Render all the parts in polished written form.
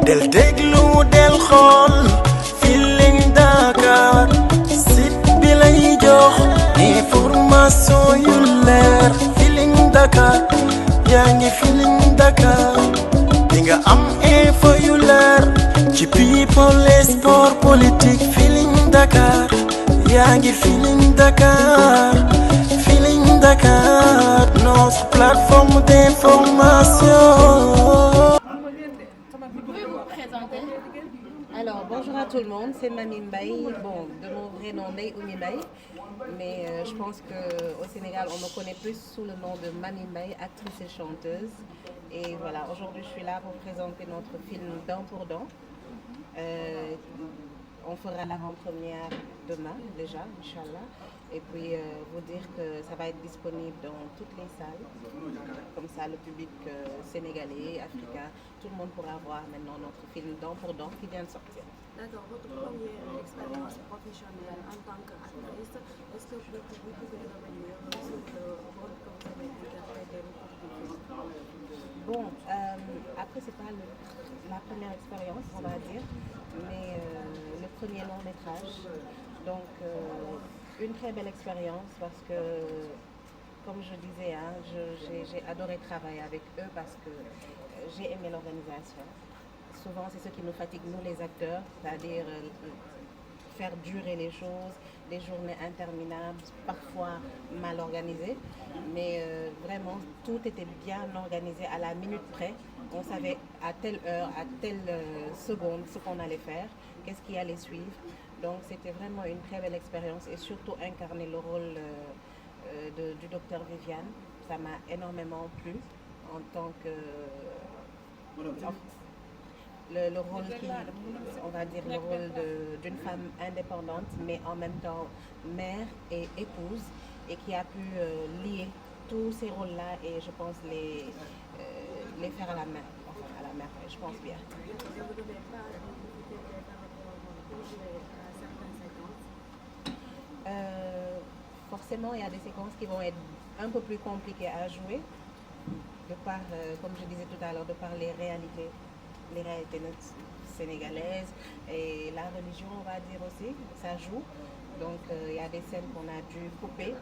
del déglu del xool Feeling Dakar site bi lay jox information yu leer Feeling Dakar yaa ngi Feeling Dakar di nga am info yu leer ci people et sport politique Feeling Dakar yaa ngi Feeling Dakar Feeling Dakar notre plateforme d'information. Pouvez-vous vous présenter? Alors, bonjour à tout le monde, c'est Mami Mbaye, bon, de mon vrai nom Ndeye Oumy Mbaye, mais je pense qu'au Sénégal, on me connaît plus sous le nom de Mami Mbaye, actrice et chanteuse. Et voilà, aujourd'hui, je suis là pour présenter notre film Dent pour Dent. On fera l'avant-première demain, déjà, Inch'Allah. Et puis, vous dire que ça va être disponible dans toutes les salles. Comme ça, le public sénégalais, africain, tout le monde pourra voir maintenant notre film Dent pour Dent qui vient de sortir. D'accord, votre première expérience professionnelle en tant qu'actrice, est-ce que vous pouvez revenir sur le rôle que vous avez interprété au cours du film? Bon, après, c'est pas la première expérience, on va dire, mais le premier long métrage. Donc, une très belle expérience parce que, comme je disais, hein, j'ai adoré travailler avec eux parce que j'ai aimé l'organisation. Souvent, c'est ce qui nous fatigue, nous les acteurs, c'est-à-dire faire durer les choses, des journées interminables, parfois mal organisées. Mais vraiment, tout était bien organisé à la minute près. On savait à telle heure, à telle seconde ce qu'on allait faire, qu'est-ce qui allait suivre. Donc c'était vraiment une très belle expérience et surtout incarner le rôle du docteur Viviane. Ça m'a énormément plu en tant que... Le rôle qui, on va dire, le rôle d'une femme indépendante, mais en même temps mère et épouse, et qui a pu lier tous ces rôles-là et je pense les faire à la main, enfin à la main, je pense bien. Vous ne devez pas difficulté par rapport pour jouer à certaines séquences? Forcément, il y a des séquences qui vont être un peu plus compliquées à jouer, de par, comme je disais tout à l'heure, de par les réalités sénégalaises et la religion, on va dire aussi, ça joue. Donc, il y a des scènes qu'on a dû couper,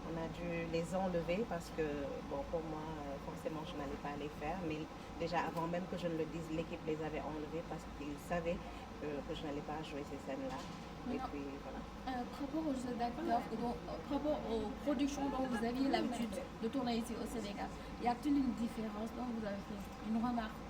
on a dû les enlever parce que, bon, pour moi, forcément, je n'allais pas les faire. Mais déjà, avant même que je ne le dise, l'équipe les avait enlevées parce qu'ils savaient que je n'allais pas jouer ces scènes-là. Et puis, voilà. Par rapport aux jeux d'acteurs, par rapport aux productions dont vous aviez l'habitude de tourner ici au Sénégal, y a-t-il une différence dont vous avez fait une remarque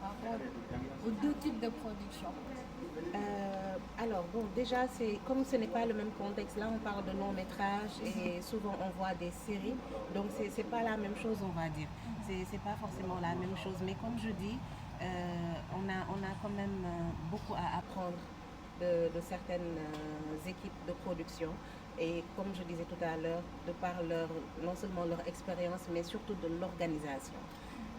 par rapport aux deux types de production? Alors bon, déjà, comme ce n'est pas le même contexte, là on parle de long métrage et souvent on voit des séries, donc c'est pas la même chose, on va dire. C'est pas forcément la même chose, mais comme je dis, on a quand même beaucoup à apprendre de certaines équipes de production. Et comme je disais tout à l'heure, de par non seulement leur expérience, mais surtout de l'organisation.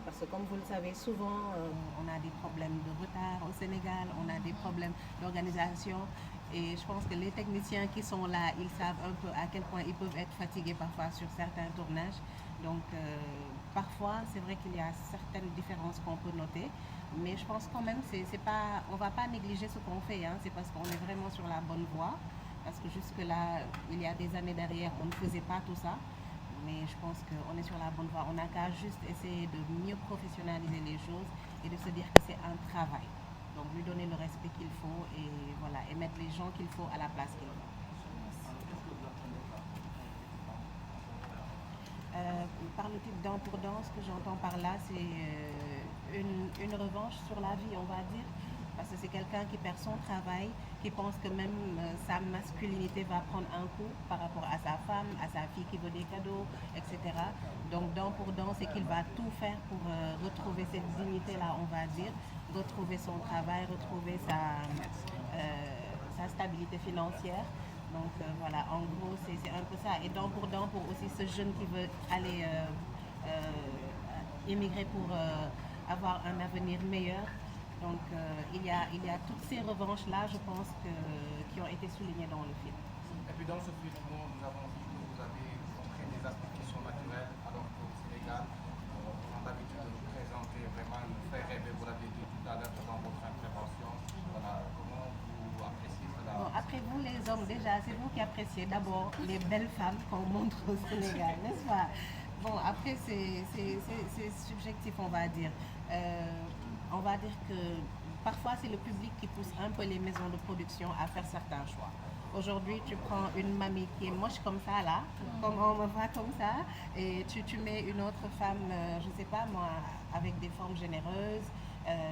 Parce que comme vous le savez, souvent, on a des problèmes de retard au Sénégal, on a des problèmes d'organisation. Et je pense que les techniciens qui sont là, ils savent un peu à quel point ils peuvent être fatigués parfois sur certains tournages. Donc, parfois, c'est vrai qu'il y a certaines différences qu'on peut noter. Mais je pense quand même, on ne va pas négliger ce qu'on fait. Hein, c'est parce qu'on est vraiment sur la bonne voie. Parce que jusque-là, il y a des années derrière, on ne faisait pas tout ça. Mais je pense qu'on est sur la bonne voie. On n'a qu'à juste essayer de mieux professionnaliser les choses et de se dire que c'est un travail. Donc lui donner le respect qu'il faut et voilà, et mettre les gens qu'il faut à la place qu'il faut. Par le type Dent pour Dent, ce que j'entends par là, c'est une revanche sur la vie, on va dire. Parce que c'est quelqu'un qui perd son travail, qui pense que même sa masculinité va prendre un coup par rapport à sa femme, à sa fille qui veut des cadeaux, etc. Donc Dent pour Dent, c'est qu'il va tout faire pour retrouver cette dignité-là, on va dire, retrouver son travail, retrouver sa stabilité financière. Donc voilà, en gros, c'est un peu ça. Et Dent pour Dent, pour aussi ce jeune qui veut aller émigrer pour avoir un avenir meilleur. Donc il y a toutes ces revanches-là, je pense, qui ont été soulignées dans le film. Et puis dans ce film, nous avons vu que vous avez montré des aspects qui sont naturels, alors qu'au Sénégal, on a l'habitude de nous présenter vraiment, nous faire rêver, vous l'avez dit tout à l'heure dans votre après vous les hommes déjà c'est vous qui appréciez d'abord les belles femmes qu'on montre au Sénégal, n'est-ce pas? Bon après c'est subjectif on va dire. On va dire que parfois c'est le public qui pousse un peu les maisons de production à faire certains choix. Aujourd'hui, tu prends une mamie qui est moche comme ça, là, comme on me voit comme ça, et tu mets une autre femme, je sais pas moi, avec des formes généreuses,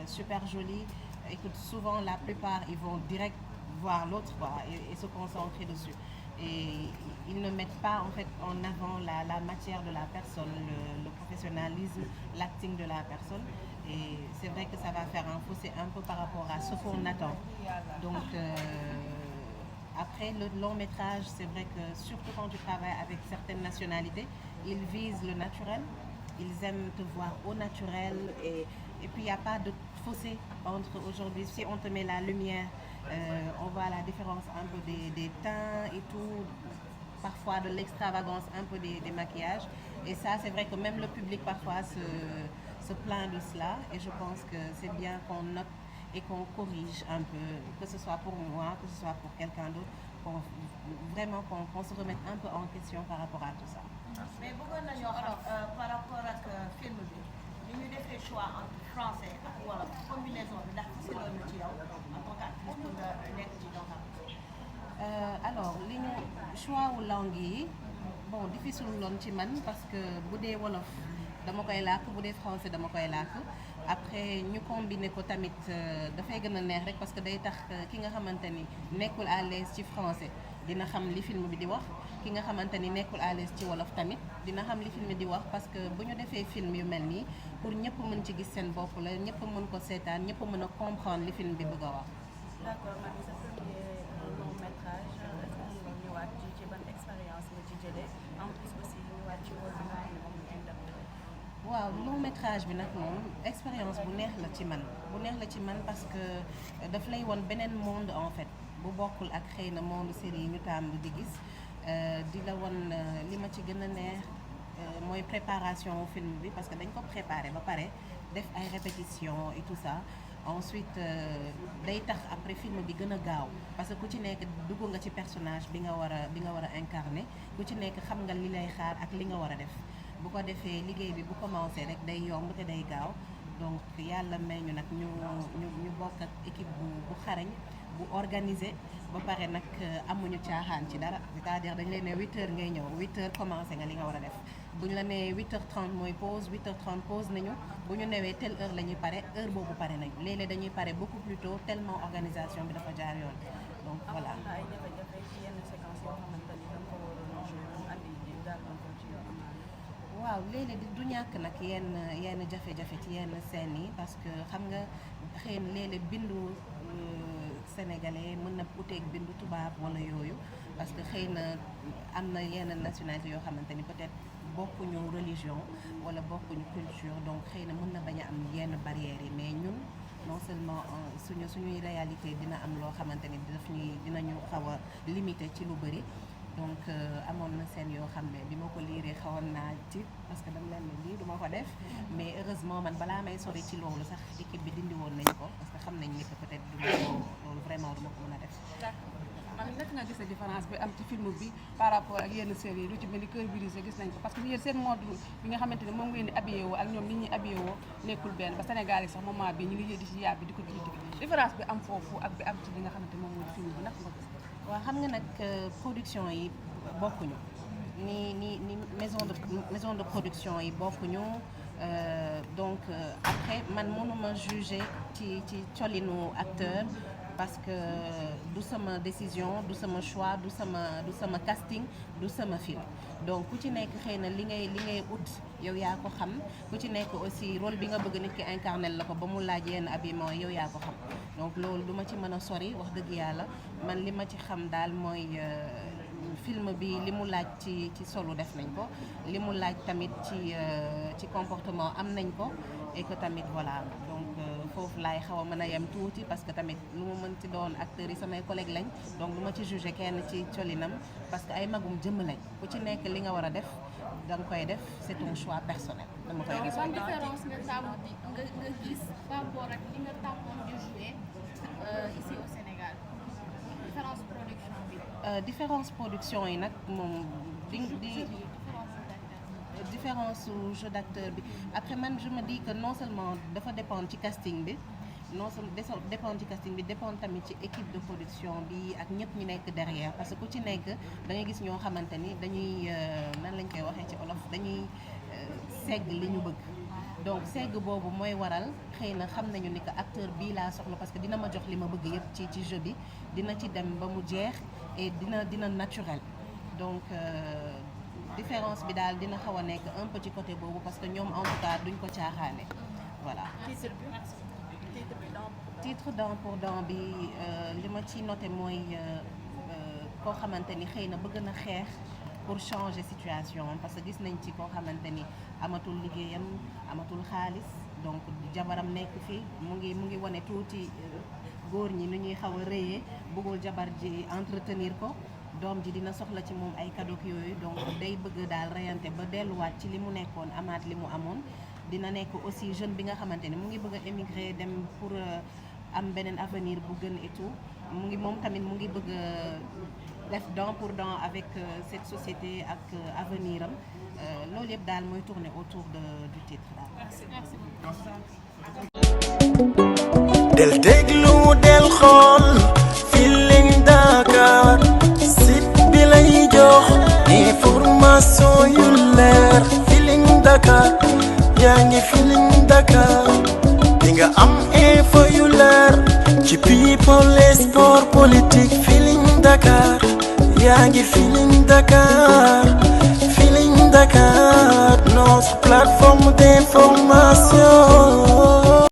super jolies. Écoute, souvent, la plupart, ils vont direct voir l'autre et se concentrer dessus. Et ils ne mettent pas en fait en avant la matière de la personne, le professionnalisme, l'acting de la personne. Et c'est vrai que ça va faire un fossé un peu par rapport à ce qu'on attend. Donc, après, le long métrage, c'est vrai que surtout quand tu travailles avec certaines nationalités, ils visent le naturel, ils aiment te voir au naturel et puis il n'y a pas de fossé entre aujourd'hui. Si on te met la lumière, on voit la différence un peu des teints et tout, parfois de l'extravagance un peu des maquillages. Et ça, c'est vrai que même le public parfois se plaint de cela et je pense que c'est bien qu'on note et qu'on corrige un peu, que ce soit pour moi, que ce soit pour quelqu'un d'autre, qu'on se remette un peu en question par rapport à tout ça. Mais bëggoon nañoo xam par rapport ak film bi ni ñu defee choix entre français ak wolof combinaison bi ndax si loolu ci yow en tant qu'actrice pour nga nekk ci donc alors li ñu choix wu langue yi bon difficile loon ci man parce que bu dee wolof dama koy làkk bu dee français dama koy làkk après ñu combiner ko tamit dafay gën a neex rek parce que day tax ki nga xamante ni nekkul à l'aise ci français dina xam li film bi di wax ki nga xamante ni nekkul à l'aise ci wolof tamit dina xam li film bi di wax parce que bu ñu defee film yu mel nii pour ñëpp mën ci gis seen bopp la ñëpp mën ko seetaan ñëpp mën a comprendre li film bi bëgg a wax. D'accord, man sa premier long métrage est-ce que mën nga ñëwaat ci ban expérience nga ci jëlee en plus aussi ñëwaat ci rôle bi nga xam ne moom nga interprété. waaw long métrage bi nag moom expérience bu neex la ci man parce que daf lay won beneen monde en fait bu bokkul ak xëy na monde série yi ñu tàmm di gis di la won li ma ci gën a neex mooy préparation au film bi parce que dañ ko préparé ba pare def ay répétitions et tout ça ensuite day tax après film bi gën a gaaw parce que ku ci nekk dugg nga ci personnage bi nga war a incarner ku ci nekk xam nga li lay xaar ak li nga war a def bu ko defee liggéey bi bu commencé rek day yomb te day gaaw donc yàlla may ñu nag ñu bokk ak équipe bu xarañ bu organisé ba pare nag amuñu caaxaan ci dara c'est-à-dire dañ leen ne 8h ngay ñëw 8h commencé nga li nga war a def bu ñu la nee 8h30 mooy pause 8h30 pause nañu bu ñu newee telle heure la ñuy pare heure boobu pare nañu léeg-léeg dañuy pare beaucoup plus tôt tellement organisation bi dafa jaar yoon donc voilà. am na ay jafe-jafe ci yenn séquence yoo xamante ni da nga ko waroon a joué mu andi di gàllankoor ci yow amaana. waaw léeg-léeg du ñàkk nag yenn jafe-jafe ci yenn scènes yi parce que xam nga xëy na léeg-léeg bindu sénégalais mën na uteeg bindu tubaab wala yooyu parce que xëy na am na yenn nationalité yoo xamante ni peut-être bokkuñu religion wala bokkuñu culture donc xëy na mën na bañ a am yenn barrières yi mais ñun non seulement suñuy réalité dina am loo xamante ni dinañu xaw a limité ci lu bëri donc amoon na scène yoo xam ne bi ma ko liiree xawoon naa ci parce que dama leen ne lii duma ko def mais heureusement man balaa may sori ci loolu sax équipe bi dindi woon nañ ko parce que xam nañ ni que peut-être duma ko loolu vraiment duma ko mën a def. man naka nga gisee différence bi am ci film bi par rapport ak yenn séries yi lu ci mel ni Cœur brisé gis nañ ko parce que yéen seen mode bi nga xamante ne moom ngeen di habillé woo ak ñoom nit ñi habillé woo nekkul benn ba Sénégal yi sax moment bi ñu ngi di ci yàbbi di ko critiqué différence bi am foofu ak bi am ci li nga xamante moom mooy film bi naka nga gis. waaw xam nga nag production yi bokkuñu ni maison de production yi bokkuñu donc après man mënuma juger ci colinu acteur parce que du sama décision du sama choix du sama casting du sama film donc ku ci nekk xëy na li ngay ut yow yaa ko xam ku ci nekk aussi rôle bi nga bëgg nit ki incarner la ko ba mu laaj yenn habillement yow yaa ko xam donc loolu du ma ci mën a sori wax dëgg yàlla man li ma ci xam daal mooy film bi li mu laaj ci solo def nañ ko li mu laaj tamit ci comportement am nañ ko et que tamit voilà donc foofu laay xaw a mën a yem tuuti parce que tamit lu mu mën ci doon acteurs yi samay collègues lañ donc du ma ci juger kenn ci colinam parce que ay magum jëmm lañ ku ci nekk li nga war a def da nga koy def c'est ton choix personnel dama koy ban différence nga tàmm nga gis par rapport ak li nga tàmmoon di jouer ici au Sénégal différence production différence production yi nag moom di différence su jeu d'acteur bi après man je me dis que non seulement dafa dépendre ci casting bi non seulement dépendre ci casting bi dépendre tamit ci équipe de production bi ak ñëpp ñu nekk derrière parce que ku ci nekk da ngay gis ñoo xamante ni dañuy nan lañ koy waxee ci olof dañuy segg li ñu bëgg donc segg boobu mooy waral xëy na xam nañu ni que acteur bii laa soxla parce que dina ma jox li ma bëgg yëpp ci jeu bi dina ci dem ba mu jeex et dina naturel donc différence bi daal dina xaw a nekk un peu ci côté boobu parce que ñoom en tout cas duñ ko caaxaane voilà. titre dent pour dent bi li ma ci noté mooy koo xamante ni xëy na bëgg na xeex pour changer situation parce que gis nañ ci koo xamante ni amatul liggéeyam amatul xaalis donc jabaram nekk fi mu ngi wane tuuti góor ñi nu ñuy xaw a rëyee bëggul jabar ji entretenir ko doom ji dina soxla ci moom ay cadeau yooyu donc day bëgg daal reyante ba delluwaat ci li mu nekkoon amaat li mu amoon dina nekk aussi jeune bi nga xamante ni mu ngi bëgg a émigrer dem pour am beneen avenir bu gën et tout moom tamit mu ngi bëgg def dent pour dent avec cette société ak avenir am loolu yëpp daal mooy tourner autour du titre daal. Merci beaucoup. del déglu del xool Feeling Dakar site bi lay jox information yu leer Feeling Dakar yaa ngi Feeling Dakar di nga am info yu leer ci people et sport politique Feeling Dakar yaa ngi Feeling Dakar Feeling Dakar notre plateforme d'information